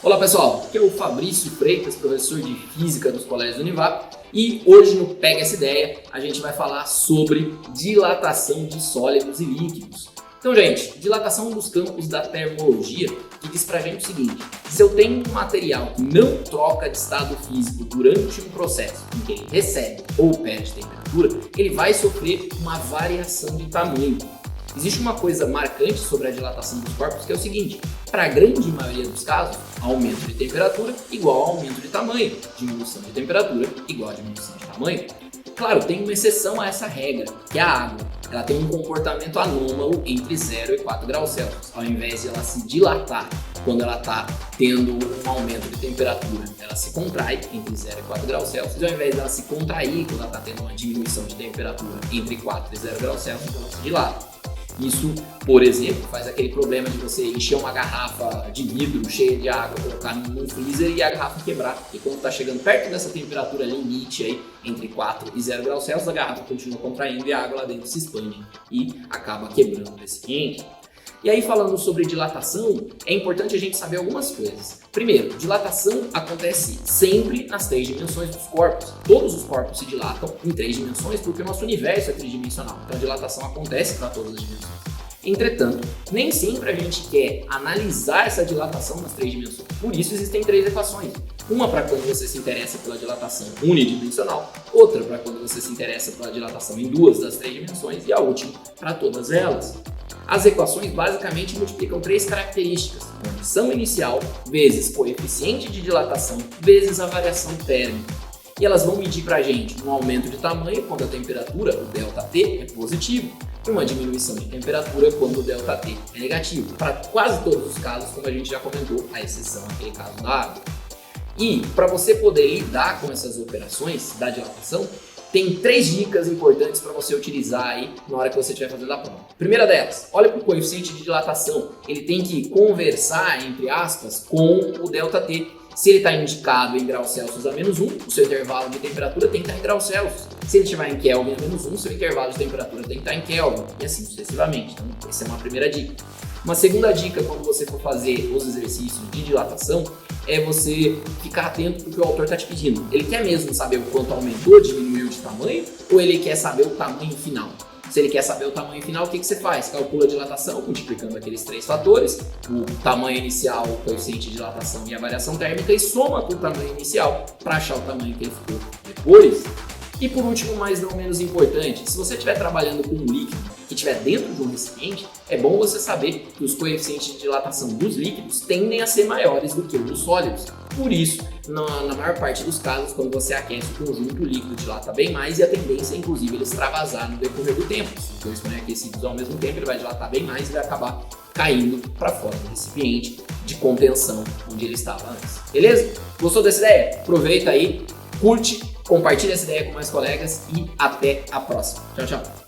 Olá pessoal, aqui é o Fabrício Freitas, professor de Física dos Colégios Univap, e hoje no Pega Essa Ideia a gente vai falar sobre dilatação de sólidos e líquidos. Então gente, dilatação é um dos campos da termologia que diz pra gente o seguinte: se eu tenho um material que não troca de estado físico durante um processo em que ele recebe ou perde temperatura, ele vai sofrer uma variação de tamanho. Existe uma coisa marcante sobre a dilatação dos corpos que é o seguinte: para a grande maioria dos casos, aumento de temperatura igual a aumento de tamanho, diminuição de temperatura igual a diminuição de tamanho. Claro, tem uma exceção a essa regra, que é a água. Ela tem um comportamento anômalo entre 0 e 4 graus Celsius. Ao invés de ela se dilatar quando ela está tendo um aumento de temperatura, ela se contrai entre 0 e 4 graus Celsius. E ao invés dela se contrair quando ela está tendo uma diminuição de temperatura entre 4 e 0 graus Celsius, ela se dilata. Isso, por exemplo, faz aquele problema de você encher uma garrafa de vidro cheia de água, colocar num freezer e a garrafa quebrar. E quando está chegando perto dessa temperatura limite aí, entre 4 e 0 graus Celsius, a garrafa continua contraindo e a água lá dentro se expande e acaba quebrando o recipiente. E aí, falando sobre dilatação, é importante a gente saber algumas coisas. Primeiro, dilatação acontece sempre nas 3 dimensões dos corpos. Todos os corpos se dilatam em 3 dimensões porque o nosso universo é tridimensional. Então a dilatação acontece para todas as dimensões. Entretanto, nem sempre a gente quer analisar essa dilatação nas 3 dimensões. Por isso existem 3 equações. Uma para quando você se interessa pela dilatação unidimensional, outra para quando você se interessa pela dilatação em 2 das 3 dimensões e a última para todas elas. As equações basicamente multiplicam 3 características: condição inicial vezes coeficiente de dilatação vezes a variação térmica. E elas vão medir para a gente um aumento de tamanho quando a temperatura, o ΔT, é positivo, e uma diminuição de temperatura quando o ΔT é negativo. Para quase todos os casos, como a gente já comentou, a exceção é aquele caso da água. E para você poder lidar com essas operações da dilatação, tem 3 dicas importantes para você utilizar aí na hora que você estiver fazendo a prova. Primeira delas, olha para o coeficiente de dilatação. Ele tem que conversar, entre aspas, com o ΔT. Se ele está indicado em graus Celsius a -1, o seu intervalo de temperatura tem que estar em graus Celsius. Se ele estiver em Kelvin a -1, o seu intervalo de temperatura tem que estar em Kelvin. E assim sucessivamente. Então, essa é uma primeira dica. Uma segunda dica quando você for fazer os exercícios de dilatação é você ficar atento para o que o autor está te pedindo. Ele quer mesmo saber o quanto aumentou, diminuiu de tamanho, ou ele quer saber o tamanho final? Se ele quer saber o tamanho final, o que você faz? Calcula a dilatação multiplicando aqueles 3 fatores, o tamanho inicial, o coeficiente de dilatação e a variação térmica, e soma com o tamanho inicial para achar o tamanho que ele ficou depois. E por último, mas não menos importante, se você estiver trabalhando com um líquido que estiver dentro de um recipiente, é bom você saber que os coeficientes de dilatação dos líquidos tendem a ser maiores do que os dos sólidos. Por isso, na maior parte dos casos, quando você aquece o conjunto, o líquido dilata bem mais e a tendência é, inclusive, ele extravasar no decorrer do tempo. Se os dois forem aquecidos ao mesmo tempo, ele vai dilatar bem mais e vai acabar caindo para fora do recipiente de contenção onde ele estava antes. Beleza? Gostou dessa ideia? Aproveita aí, curte, compartilha essa ideia com mais colegas e até a próxima. Tchau, tchau!